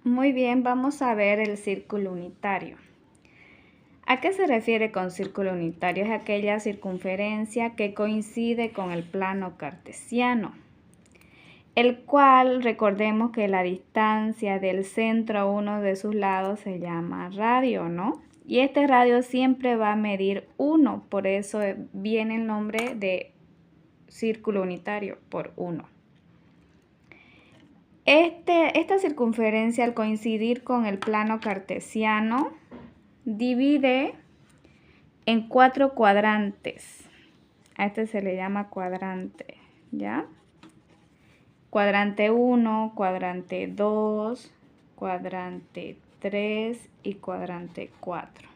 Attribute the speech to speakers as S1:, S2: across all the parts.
S1: Muy bien, vamos a ver el círculo unitario. ¿A qué se refiere con círculo unitario? Es aquella circunferencia que coincide con el plano cartesiano, el cual recordemos que la distancia del centro a uno de sus lados se llama radio, ¿no? Y este radio siempre va a medir 1, por eso viene el nombre de círculo unitario, por 1. Esta circunferencia, al coincidir con el plano cartesiano, divide en 4 cuadrantes. A este se le llama cuadrante, ¿ya? Cuadrante 1, cuadrante 2, cuadrante 3 y cuadrante 4.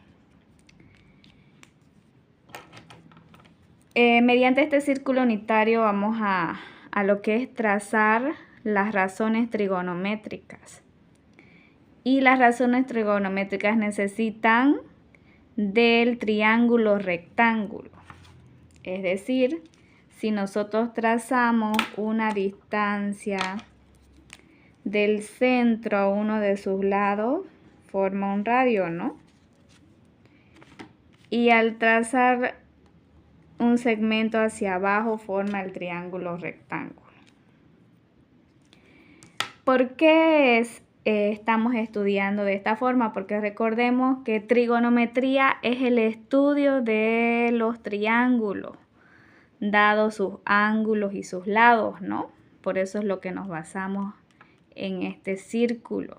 S1: Mediante este círculo unitario vamos a lo que es trazar las razones trigonométricas. Y las razones trigonométricas necesitan del triángulo rectángulo. Es decir, si nosotros trazamos una distancia del centro a uno de sus lados, forma un radio, ¿no? Y al trazar un segmento hacia abajo, forma el triángulo rectángulo. ¿Por qué estamos estudiando de esta forma? Porque recordemos que trigonometría es el estudio de los triángulos, dados sus ángulos y sus lados, ¿no? Por eso es lo que nos basamos en este círculo.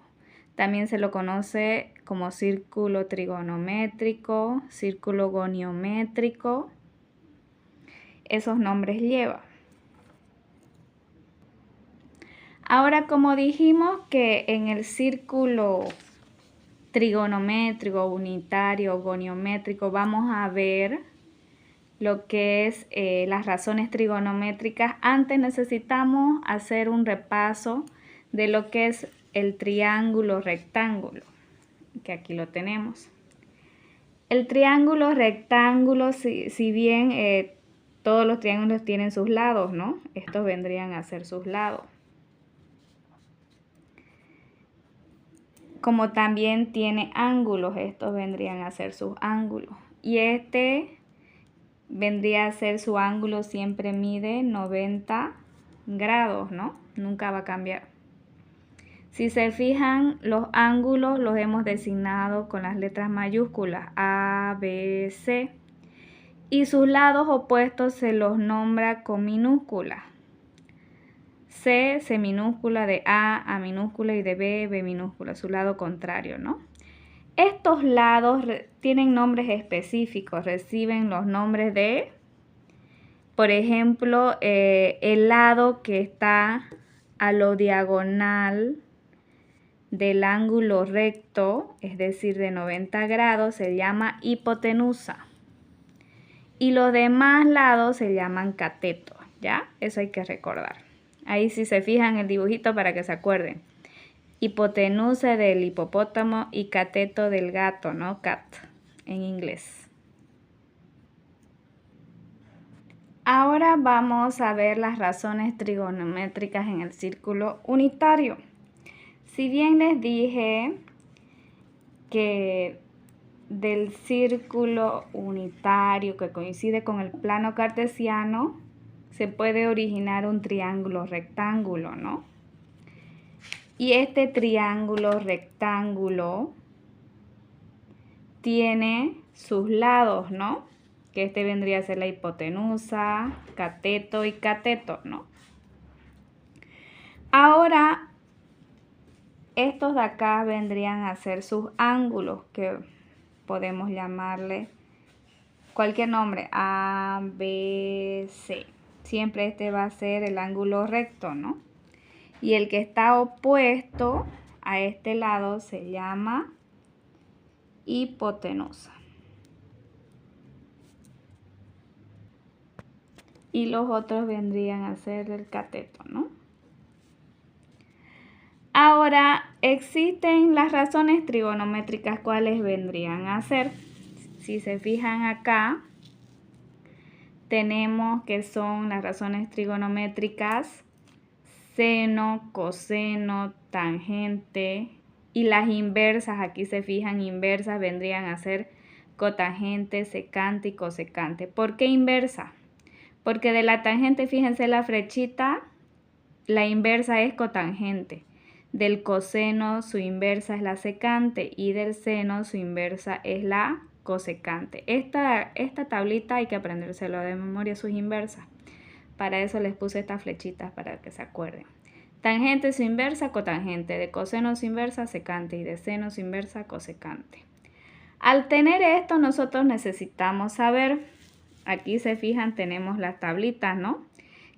S1: También se lo conoce como círculo trigonométrico, círculo goniométrico. Esos nombres lleva. Ahora, como dijimos que en el círculo trigonométrico, unitario, goniométrico, vamos a ver lo que es las razones trigonométricas. Antes necesitamos hacer un repaso de lo que es el triángulo rectángulo, que aquí lo tenemos. El triángulo rectángulo, si bien todos los triángulos tienen sus lados, ¿no? Estos vendrían a ser sus lados. Como también tiene ángulos, estos vendrían a ser sus ángulos. Y este vendría a ser su ángulo, siempre mide 90 grados, ¿no? Nunca va a cambiar. Si se fijan, los ángulos los hemos designado con las letras mayúsculas A, B, C. Y sus lados opuestos se los nombra con minúsculas. C minúscula, de A minúscula y de B minúscula, su lado contrario, ¿no? Estos lados tienen nombres específicos, reciben los nombres de, por ejemplo, el lado que está a lo diagonal del ángulo recto, es decir, de 90 grados, se llama hipotenusa. Y los demás lados se llaman catetos, ¿ya? Eso hay que recordar. Ahí sí se fijan el dibujito para que se acuerden. Hipotenusa del hipopótamo y cateto del gato, ¿no? Cat en inglés. Ahora vamos a ver las razones trigonométricas en el círculo unitario. Si bien les dije que del círculo unitario que coincide con el plano cartesiano, se puede originar un triángulo rectángulo, ¿no? Y este triángulo rectángulo tiene sus lados, ¿no? Que este vendría a ser la hipotenusa, cateto y cateto, ¿no? Ahora, estos de acá vendrían a ser sus ángulos, que podemos llamarle cualquier nombre, A, B, C. Siempre este va a ser el ángulo recto, ¿no? Y el que está opuesto a este lado se llama hipotenusa. Y los otros vendrían a ser el cateto, ¿no? Ahora, existen las razones trigonométricas, ¿cuáles vendrían a ser? Si se fijan acá, tenemos que son las razones trigonométricas seno, coseno, tangente, Y las inversas, aquí se fijan, inversas vendrían a ser cotangente, secante y cosecante. ¿Por qué inversa? Porque de la tangente, fíjense la flechita, la inversa es cotangente. Del coseno su inversa es la secante y del seno su inversa es la cosecante. Esta tablita hay que aprendérselo de memoria, sus inversas. Para eso les puse estas flechitas para que se acuerden. Tangente su inversa, cotangente. De coseno su inversa, secante. Y de seno su inversa, cosecante. Al tener esto, nosotros necesitamos saber, aquí se fijan, tenemos las tablitas, ¿no?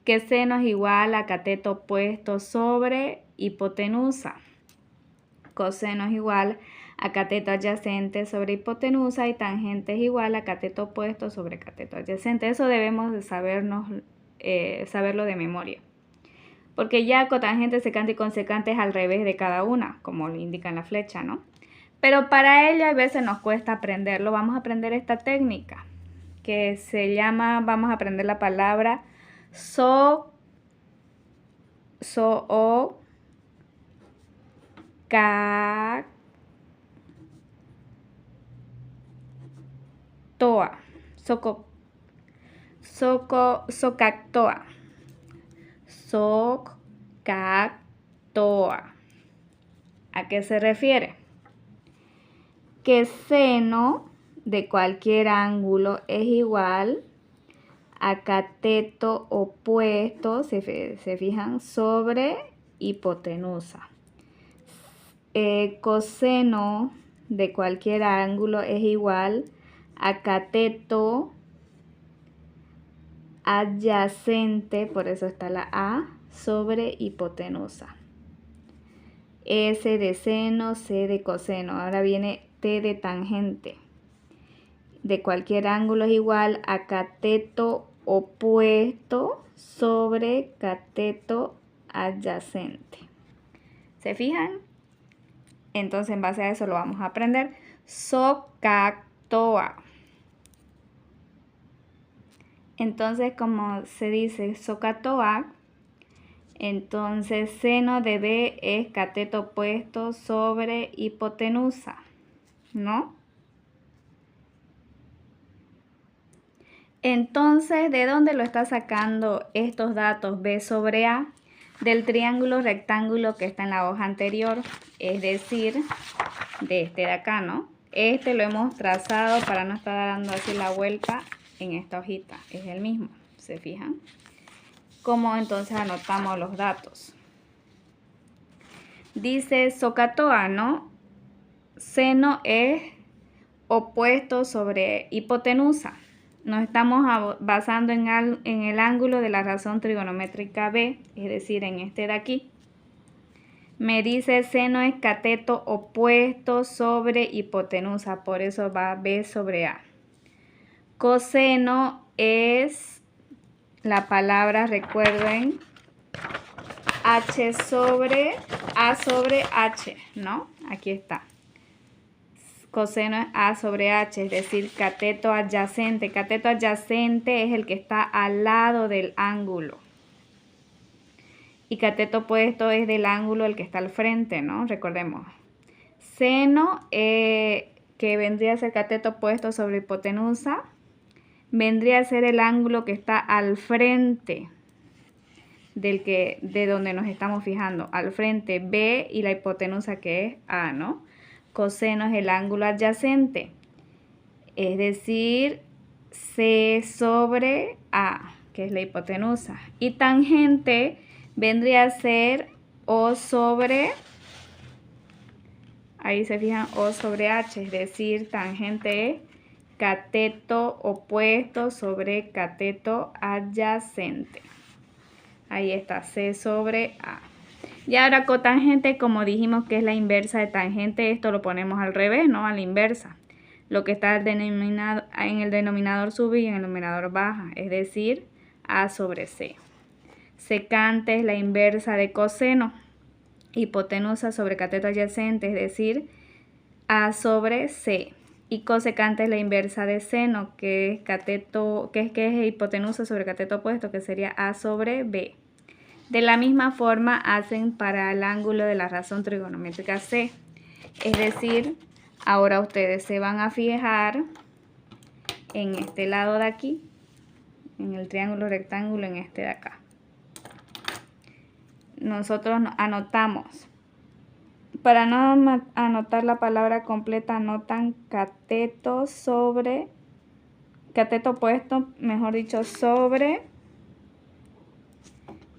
S1: Que seno es igual a cateto opuesto sobre hipotenusa. Coseno es igual a cateto adyacente sobre hipotenusa y tangente es igual a cateto opuesto sobre cateto adyacente. Eso debemos de saberlo de memoria. Porque ya cotangente, secante y consecante es al revés de cada una, como le indica en la flecha, ¿no? Pero para ello a veces nos cuesta aprenderlo. Vamos a aprender esta técnica que se llama, vamos a aprender la palabra socactoa. ¿A qué se refiere? Que seno de cualquier ángulo es igual a cateto opuesto, se fijan, sobre hipotenusa. Coseno de cualquier ángulo es igual a cateto adyacente, por eso está la A, sobre hipotenusa. S de seno, C de coseno. Ahora viene T de tangente. De cualquier ángulo es igual a cateto opuesto sobre cateto adyacente. ¿Se fijan? Entonces, en base a eso lo vamos a aprender. Socactoa. Entonces, como se dice socactoa, entonces seno de B es cateto opuesto sobre hipotenusa, ¿no? Entonces, ¿de dónde lo está sacando estos datos B sobre A? Del triángulo rectángulo que está en la hoja anterior, es decir, de este de acá, ¿no? Este lo hemos trazado para no estar dando así la vuelta en esta hojita, es el mismo, ¿se fijan? ¿Cómo entonces anotamos los datos? Dice socactoa, ¿no? Seno es opuesto sobre hipotenusa. Nos estamos basando en el ángulo de la razón trigonométrica B, es decir, en este de aquí. Me dice seno es cateto opuesto sobre hipotenusa, por eso va B sobre A. Coseno es la palabra, recuerden, H sobre A sobre H, ¿no? Aquí está. Coseno es A sobre H, es decir, cateto adyacente. Cateto adyacente es el que está al lado del ángulo. Y cateto opuesto es del ángulo el que está al frente, ¿no? Recordemos. Seno, que vendría a ser cateto opuesto sobre hipotenusa, vendría a ser el ángulo que está al frente de donde nos estamos fijando. Al frente B y la hipotenusa que es A, ¿no? Coseno es el ángulo adyacente, es decir, C sobre A, que es la hipotenusa. Y tangente vendría a ser O sobre, ahí se fijan, O sobre H, es decir, tangente es cateto opuesto sobre cateto adyacente. Ahí está, C sobre A. Y ahora cotangente, como dijimos que es la inversa de tangente, esto lo ponemos al revés, ¿no? A la inversa. Lo que está en el denominador sube y en el numerador baja, es decir, A sobre C. Secante es la inversa de coseno. Hipotenusa sobre cateto adyacente, es decir, A sobre C. Y cosecante es la inversa de seno, que es hipotenusa sobre cateto opuesto, que sería A sobre B. De la misma forma hacen para el ángulo de la razón trigonométrica C. Es decir, ahora ustedes se van a fijar en este lado de aquí, en el triángulo rectángulo, en este de acá. Nosotros anotamos. Para no anotar la palabra completa, anotan cateto sobre, cateto opuesto, mejor dicho, sobre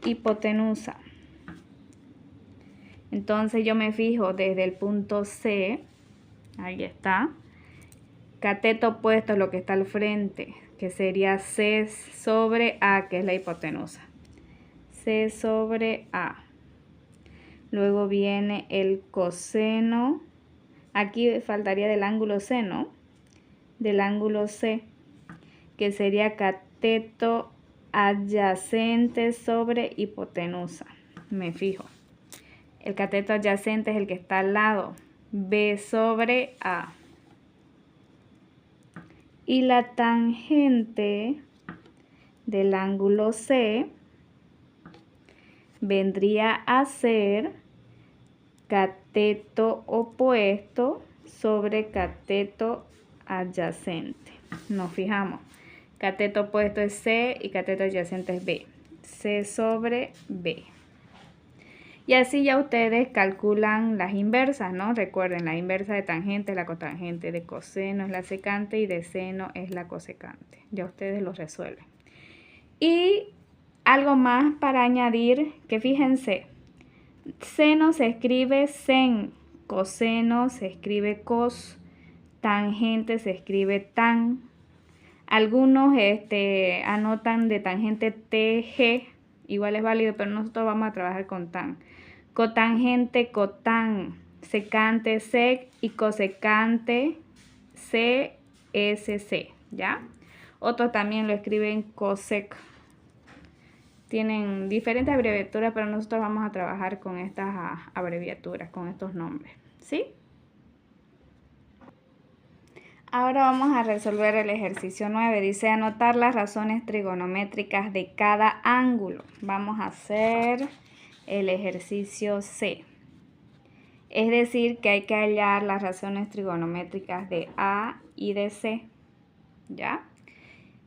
S1: hipotenusa. Entonces yo me fijo desde el punto C, ahí está, cateto opuesto es lo que está al frente, que sería C sobre A, que es la hipotenusa. C sobre A. Luego viene el coseno, aquí faltaría del ángulo C, ¿no? Del ángulo C, que sería cateto adyacente sobre hipotenusa. Me fijo. El cateto adyacente es el que está al lado, B sobre A. Y la tangente del ángulo C vendría a ser cateto opuesto sobre cateto adyacente. Nos fijamos. Cateto opuesto es C y cateto adyacente es B. C sobre B. Y así ya ustedes calculan las inversas, ¿no? Recuerden, la inversa de tangente es la cotangente, de coseno es la secante y de seno es la cosecante. Ya ustedes lo resuelven. Y algo más para añadir, que fíjense, seno se escribe sen, coseno se escribe cos, tangente se escribe tan. Algunos anotan de tangente TG, igual es válido, pero nosotros vamos a trabajar con tan. Cotangente, cotan, secante, sec y cosecante, CSC, ¿ya? Otros también lo escriben cosec. Tienen diferentes abreviaturas, pero nosotros vamos a trabajar con estas abreviaturas, con estos nombres, ¿sí? Ahora vamos a resolver el ejercicio 9. Dice anotar las razones trigonométricas de cada ángulo. Vamos a hacer el ejercicio C. Es decir, que hay que hallar las razones trigonométricas de A y de C, ¿ya?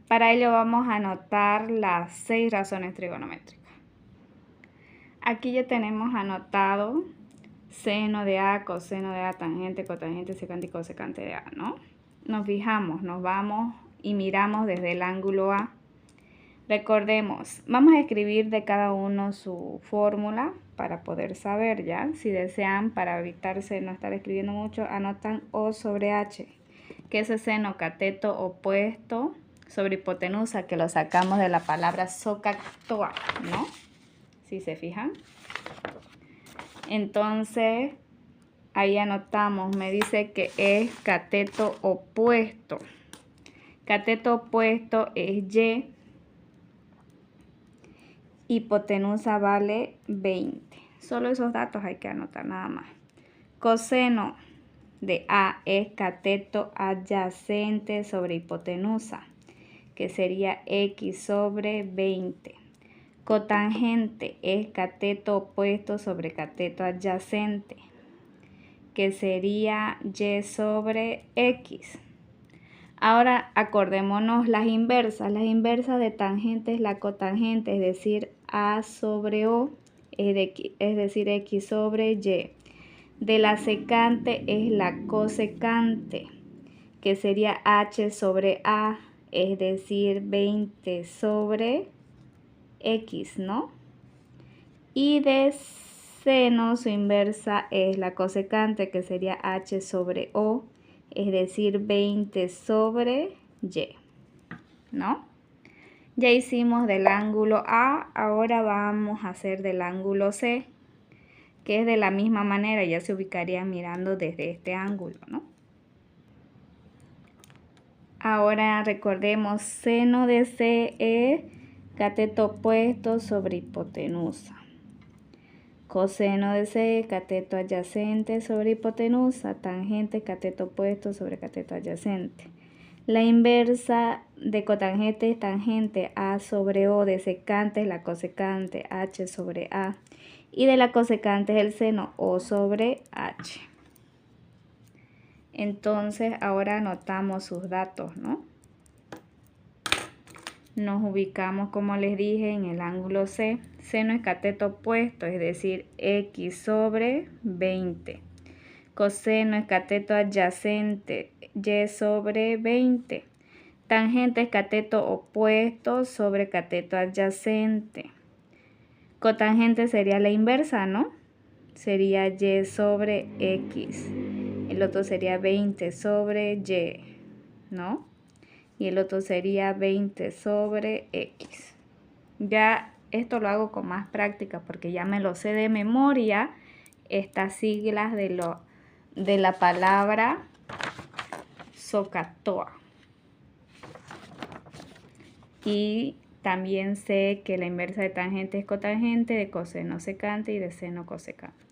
S1: Para ello vamos a anotar las 6 razones trigonométricas. Aquí ya tenemos anotado seno de A, coseno de A, tangente, cotangente, secante y cosecante de A, ¿no? Nos fijamos, nos vamos y miramos desde el ángulo A. Recordemos, vamos a escribir de cada uno su fórmula para poder saber, ¿ya? Si desean, para evitarse no estar escribiendo mucho, anotan O sobre H, que es el seno cateto opuesto sobre hipotenusa, que lo sacamos de la palabra socactoa, ¿no? Si se fijan. Entonces, ahí anotamos, me dice que es cateto opuesto. Cateto opuesto es Y. Hipotenusa vale 20. Solo esos datos hay que anotar, nada más. Coseno de A es cateto adyacente sobre hipotenusa, que sería X sobre 20. Cotangente es cateto opuesto sobre cateto adyacente, que sería Y sobre X. Ahora acordémonos las inversas. Las inversas de tangente es la cotangente, es decir, A sobre O, es decir, X sobre Y. De la secante es la cosecante, que sería H sobre A, es decir, 20 sobre X, ¿no? Y de seno su inversa es la cosecante, que sería H sobre O, es decir, 20 sobre Y, ¿no? Ya hicimos del ángulo A, ahora vamos a hacer del ángulo C, que es de la misma manera, ya se ubicaría mirando desde este ángulo, ¿no? Ahora recordemos, seno de C es cateto opuesto sobre hipotenusa. Coseno de C, cateto adyacente sobre hipotenusa, tangente, cateto opuesto sobre cateto adyacente. La inversa de cotangente es tangente A sobre O, de secante es la cosecante H sobre A, y de la cosecante es el seno O sobre H. Entonces ahora anotamos sus datos, ¿no? Nos ubicamos, como les dije, en el ángulo C. Seno es cateto opuesto, es decir, x sobre 20. Coseno es cateto adyacente, y sobre 20. Tangente es cateto opuesto sobre cateto adyacente. Cotangente sería la inversa, ¿no? Sería y sobre x. El otro sería 20 sobre y, ¿no? Y el otro sería 20 sobre x. Ya esto lo hago con más práctica porque ya me lo sé de memoria, estas siglas de la palabra SOHCAHTOA. Y también sé que la inversa de tangente es cotangente, de coseno secante y de seno cosecante.